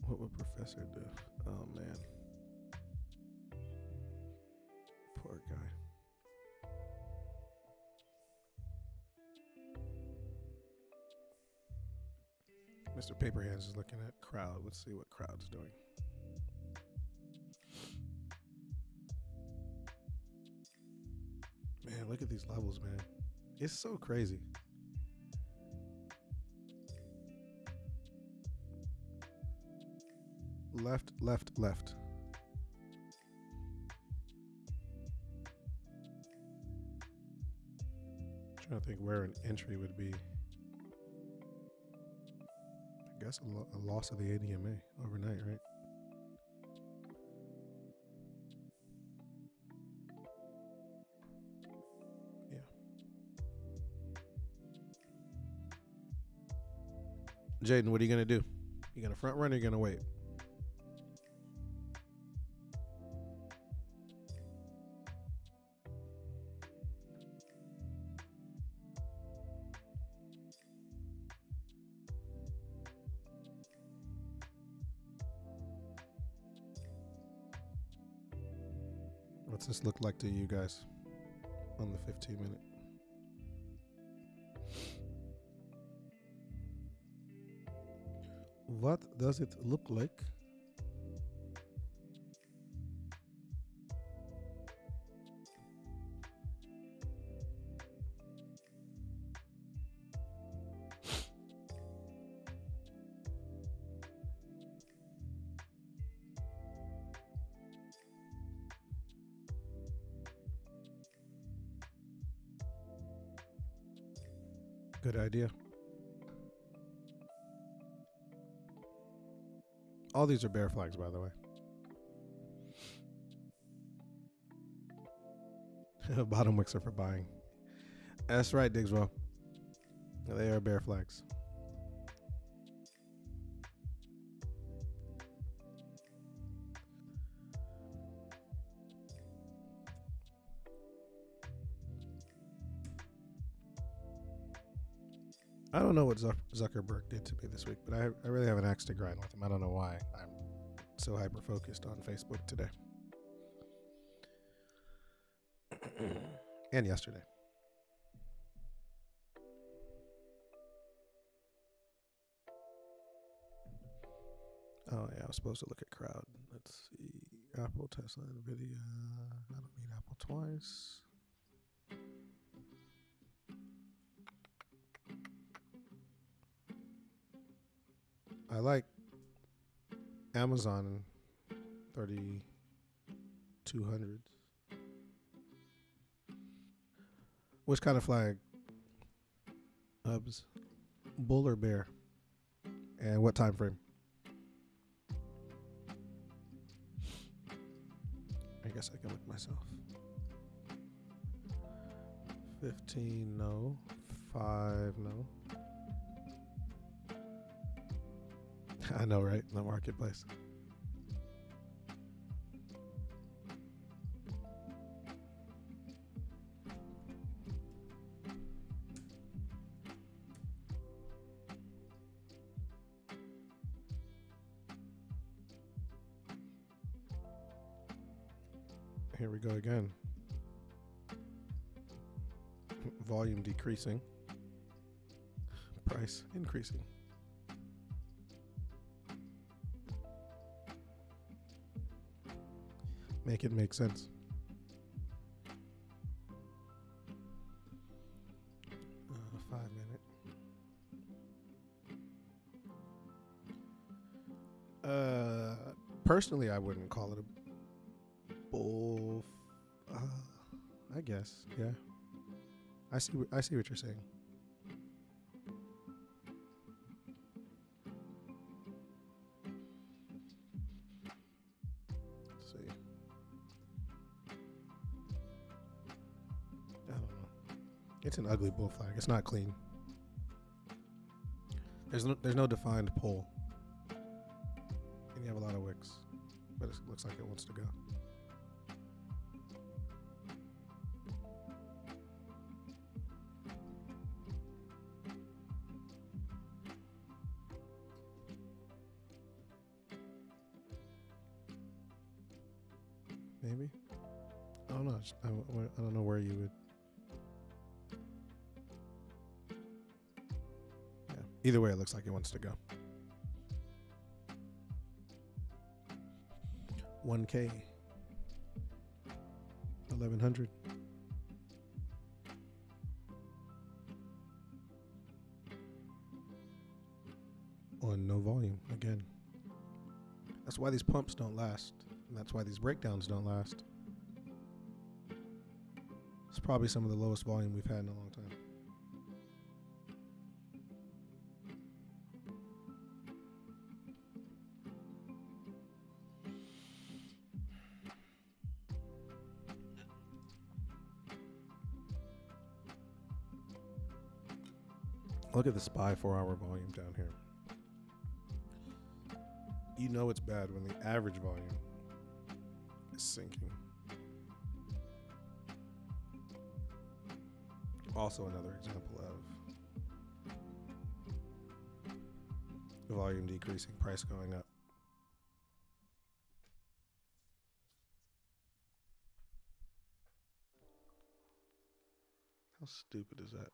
What would Professor do? Oh, man. Poor guy. Mr. Paperhands is looking at crowd. Let's see what crowd's doing. Man, look at these levels, man. It's so crazy. Left, left, left. Trying to think where an entry would be. I guess a loss of the ADMA overnight, right? Yeah. Jaden, what are you going to do? You going to front run or you going to wait? What's this look like to you guys on the 15-minute? What does it look like? Good idea. All these are bear flags, by the way. Bottom wicks are for buying. That's right, Digswell. They are bear flags. I don't know what Zuckerberg did to me this week, but I really have an axe to grind with him. I don't know why I'm so hyper-focused on Facebook today. And yesterday. Oh, yeah, I was supposed to look at crowd. Let's see. Apple, Tesla, NVIDIA. I don't need Apple twice. I like Amazon 3200s. Which kind of flag? Hubs, bull or bear, and what time frame? I guess I can look myself. 15, no. 5, no. I know, right? The marketplace. Here we go again. Volume decreasing. Price increasing. Make it make sense. 5 minute. Personally, I wouldn't call it a bull. I guess, yeah. I see what you're saying. Let's see. I don't know. It's an ugly bull flag. It's not clean. There's no defined pole, and you have a lot of wicks, but it looks like it wants to go. Maybe. I don't know. I don't know where you would. Yeah. Either way, it looks like it wants to go. 1K. 1100. On no volume again. That's why these pumps don't last. And that's why these breakdowns don't last. It's probably some of the lowest volume we've had in a long time. Look at the SPY 4-hour volume down here. You know it's bad when the average volume is sinking. Also another example of volume decreasing, price going up. How stupid is that?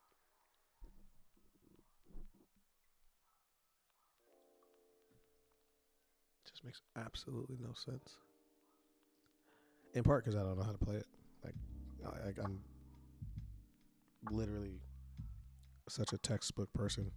Just makes absolutely no sense. In part because I don't know how to play it. I'm literally such a textbook person.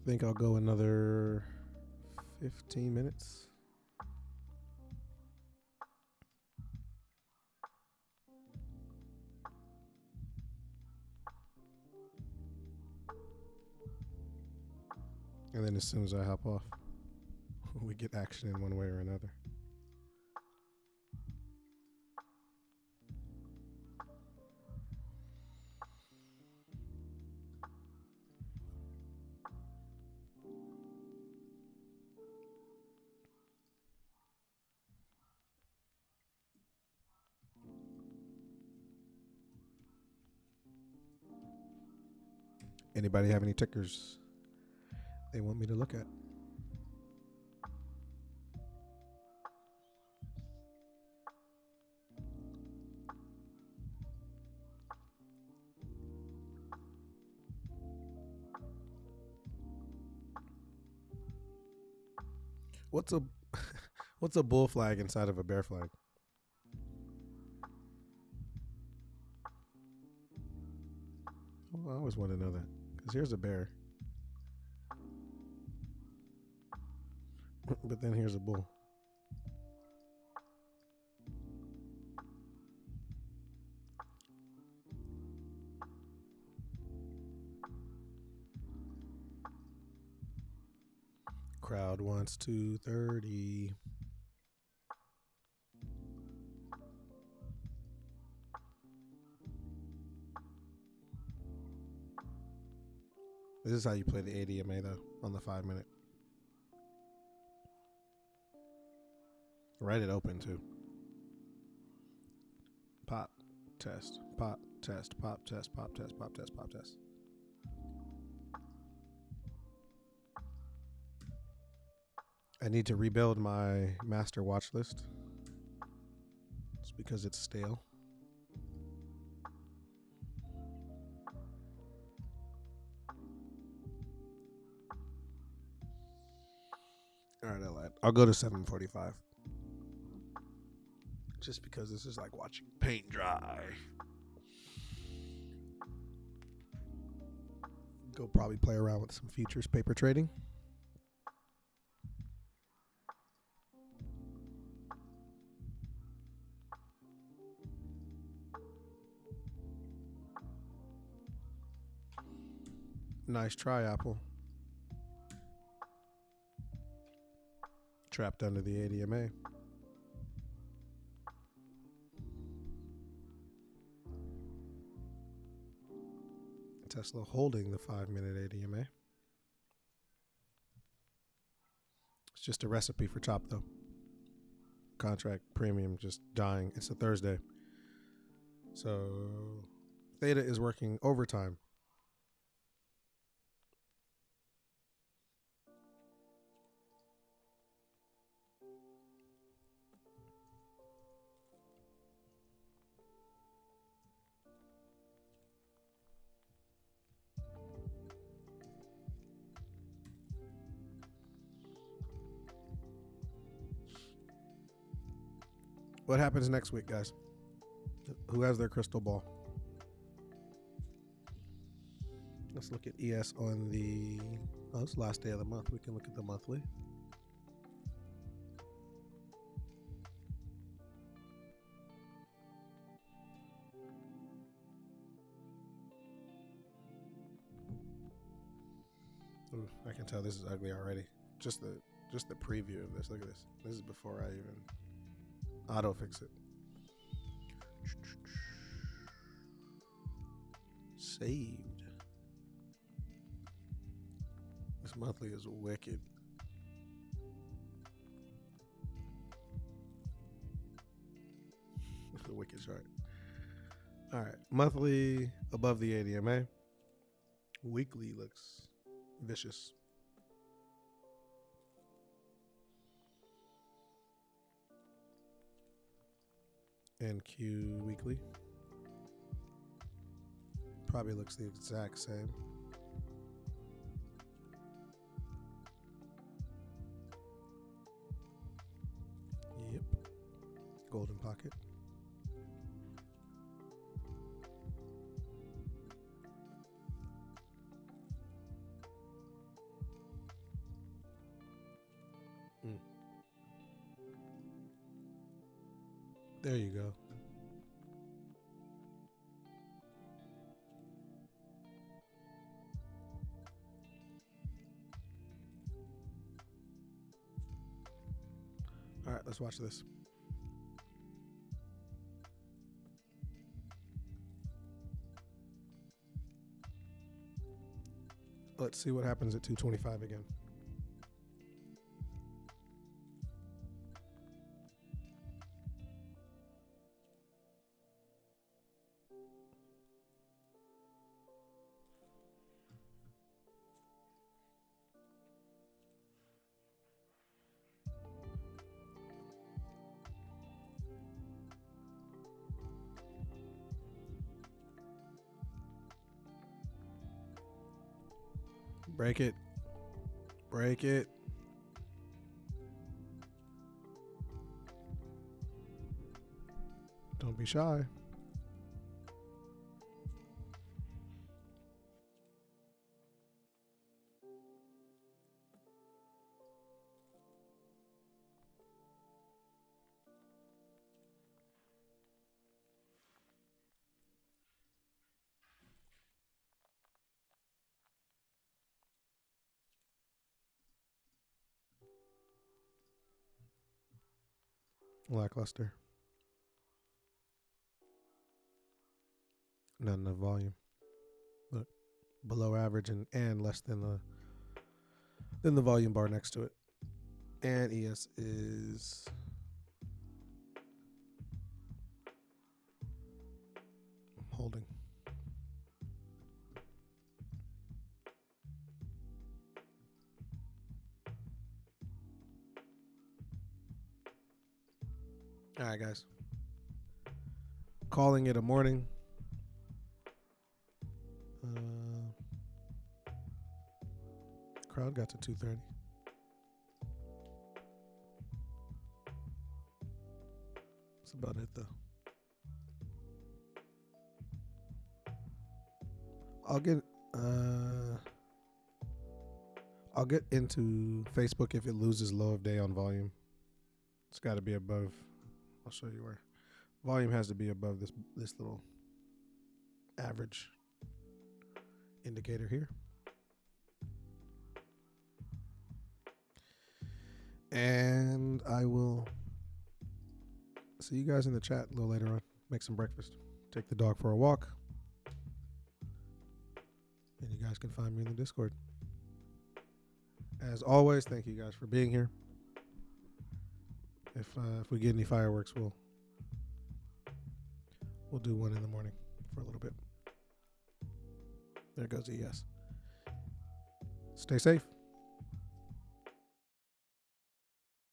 I think I'll go another 15 minutes. And then as soon as I hop off, we get action in one way or another. Anybody have any tickers they want me to look at? What's a what's a bull flag inside of a bear flag? Well, I always want to know that because here's a bear, but then here's a bull. Crowd wants 230. This is how you play the ADMA though, on the 5 minute. Write it open too. Pop, test, pop, test, pop, test, pop, test, pop, test, pop, test. I need to rebuild my master watch list. It's because it's stale. All right, I lied. I'll go to 7:45. Just because this is like watching paint dry. Go probably play around with some futures paper trading. Nice try, Apple. Trapped under the ADMA. Tesla holding the 5 minute ADMA. It's just a recipe for chop though. Contract premium just dying. It's a Thursday. So Theta is working overtime. What happens next week, guys? Who has their crystal ball? Let's look at ES on the... Oh, it's the last day of the month. We can look at the monthly. Ooh, I can tell this is ugly already. Just the preview of this. Look at this. This is before I even auto fix it. Saved. This monthly is wicked. The wicked chart. All right, monthly above the ADMA. Weekly looks vicious. NQ weekly probably looks the exact same. Yep. Golden pocket. There you go. All right, let's watch this. Let's see what happens at 225 again. Break it. Break it. be shy. Lackluster. Not enough volume. Look, below average and less than the volume bar next to it. And ES is holding. All right, guys. Calling it a morning. Crowd got to 2:30. That's about it, though. I'll get into Facebook if it loses low of day on volume. It's got to be above. I'll show you where. Volume has to be above this little average indicator here. And I will see you guys in the chat a little later on. Make some breakfast. Take the dog for a walk. And you guys can find me in the Discord. As always, thank you guys for being here. If we get any fireworks, we'll do one in the morning for a little bit. There goes ES. Stay safe.